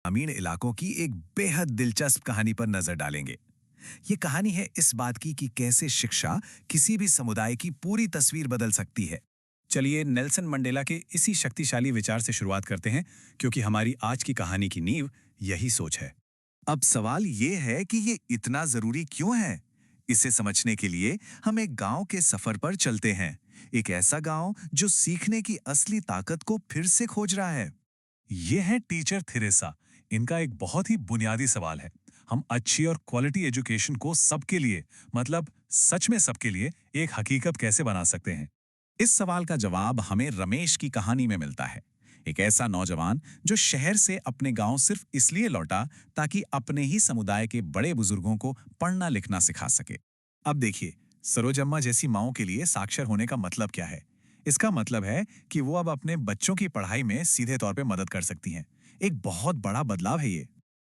ग्रामीण इलाकों की एक बेहद दिलचस्प कहानी पर नजर डालेंगे। ये कहानी है इस बात की कि कैसे शिक्षा किसी भी समुदाय की पूरी तस्वीर बदल सकती है। चलिए नेल्सन मंडेला के इसी शक्तिशाली विचार से शुरुआत करते हैं, क्योंकि हमारी आज की कहानी की नींव यही सोच है। अब सवाल ये है कि ये इतना जरूरी क्यों है? इसे समझने के लिए हम एक गांव के सफर पर चलते हैं। एक ऐसा गांव जो सीखने की असली ताकत को फिर से खोज रहा है। ये है टीचर थेरेसा। इनका एक बहुत ही बुनियादी सवाल है। हम अच्छी और क्वालिटी एजुकेशन को सबके लिए, मतलब सच में सबके लिए, एक हकीकत कैसे बना सकते हैं? इस सवाल का जवाब हमें रमेश की कहानी में मिलता है। एक ऐसा नौजवान जो शहर से अपने गांव सिर्फ इसलिए लौटा ताकि अपने ही समुदाय के बड़े बुजुर्गों को पढ़ना लिखना सिखा सके। अब देखिए, सरोजम्मा जैसी माओं के लिए साक्षर होने का मतलब क्या है? इसका मतलब है कि वो अब अपने बच्चों की पढ़ाई में सीधे तौर पे मदद कर सकती हैं। एक बहुत बड़ा बदलाव है ये।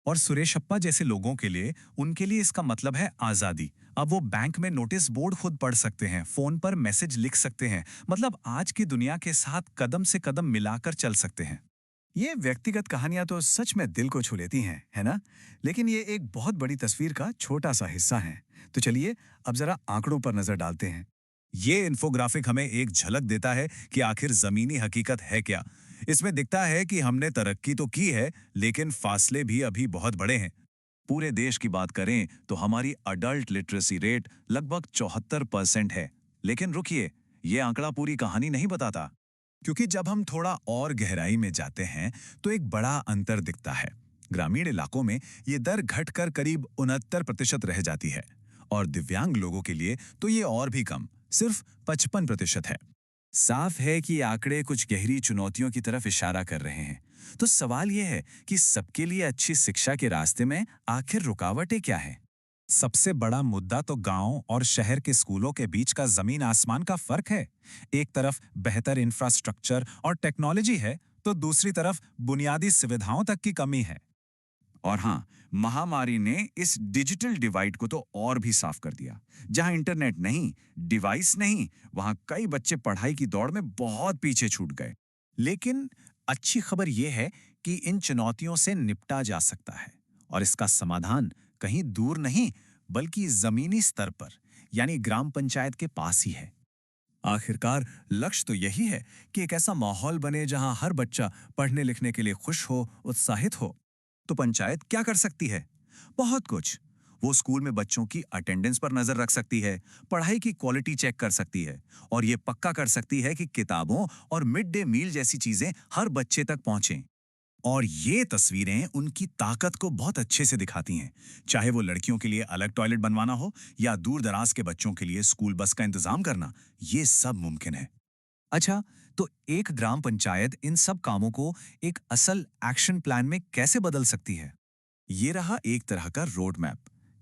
और सुरेशप्पा जैसे लोगों के लिए, उनके लिए इसका मतलब है आजादी। अब वो बैंक में नोटिस बोर्ड खुद पढ़ सकते हैं, फोन पर मैसेज लिख सकते हैं, मतलब आज की दुनिया के साथ कदम से कदम मिलाकर चल सकते हैं। ये व्यक्तिगत कहानियां तो सच में दिल को छू लेती हैं, है ना? लेकिन ये एक बहुत बड़ी तस्वीर का छोटा सा हिस्सा है। तो चलिए अब जरा आंकड़ों पर नजर डालते हैं। ये इन्फोग्राफिक हमें एक झलक देता है कि आखिर जमीनी हकीकत है क्या। इसमें दिखता है कि हमने तरक्की तो की है, लेकिन फासले भी अभी बहुत बड़े हैं। पूरे देश की बात करें तो हमारी अडल्ट लिटरेसी रेट लगभग 74% है। लेकिन रुकिए, ये आंकड़ा पूरी कहानी नहीं बताता। क्योंकि जब हम थोड़ा और गहराई में जाते हैं तो एक बड़ा अंतर दिखता है। ग्रामीण इलाकों में ये दर घटकर करीब 69% रह जाती है, और दिव्यांग लोगों के लिए तो ये और भी कम, सिर्फ 55% है। साफ है कि ये आंकड़े कुछ गहरी चुनौतियों की तरफ इशारा कर रहे हैं। तो सवाल यह है कि सबके लिए अच्छी शिक्षा के रास्ते में आखिर रुकावटें क्या है? सबसे बड़ा मुद्दा तो गांव और शहर के स्कूलों के बीच का जमीन आसमान का फर्क है। एक तरफ बेहतर इंफ्रास्ट्रक्चर और टेक्नोलॉजी है, तो दूसरी तरफ बुनियादी सुविधाओं तक की कमी है। और हाँ, महामारी ने इस डिजिटल डिवाइड को तो और भी साफ कर दिया। जहां इंटरनेट नहीं, डिवाइस नहीं, वहां कई बच्चे पढ़ाई की दौड़ में बहुत पीछे छूट गए। लेकिन अच्छी खबर यह है कि इन चुनौतियों से निपटा जा सकता है, और इसका समाधान कहीं दूर नहीं, बल्कि जमीनी स्तर पर, यानी ग्राम पंचायत के पास ही है। आखिरकार लक्ष्य तो यही है कि एक ऐसा माहौल बने जहां हर बच्चा पढ़ने लिखने के लिए खुश हो, उत्साहित हो। तो पंचायत क्या कर सकती है? बहुत कुछ। वो स्कूल में बच्चों की अटेंडेंस पर नजर रख सकती है, पढ़ाई की क्वालिटी चेक कर सकती है, और ये पक्का कर सकती है कि किताबों और मिड डे मील जैसी चीजें हर बच्चे तक पहुंचें। और ये तस्वीरें उनकी ताकत को बहुत अच्छे से दिखाती हैं। चाहे वो लड़कियों के लिए अलग टॉयलेट बनवाना हो या दूर दराज के बच्चों के लिए स्कूल बस का इंतजाम करना, ये सब मुमकिन है। अच्छा, तो एक ग्राम पंचायत इन सब कामों को एक असल एक्शन प्लान में कैसे बदल सकती है? ये रहा एक तरह का रोड मैप,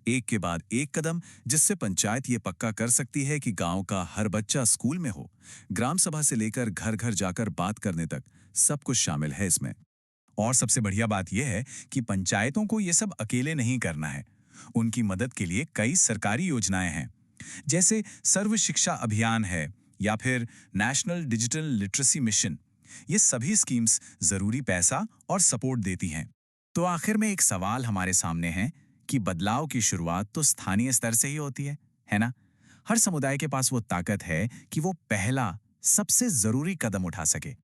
एक के बाद एक कदम, जिससे पंचायत ये पक्का कर सकती है कि गांव का हर बच्चा स्कूल में हो। ग्राम सभा से लेकर घर घर जाकर बात करने तक सब कुछ शामिल है इसमें। और सबसे बढ़िया बात यह है कि पंचायतों को यह सब अकेले नहीं करना है। उनकी मदद के लिए कई सरकारी योजनाएं हैं, जैसे सर्व शिक्षा अभियान है या फिर नेशनल डिजिटल लिटरेसी मिशन। ये सभी स्कीम्स जरूरी पैसा और सपोर्ट देती हैं। तो आखिर में एक सवाल हमारे सामने है कि बदलाव की शुरुआत तो स्थानीय स्तर से ही होती है ना? हर समुदाय के पास वो ताकत है कि वो पहला, सबसे जरूरी कदम उठा सके।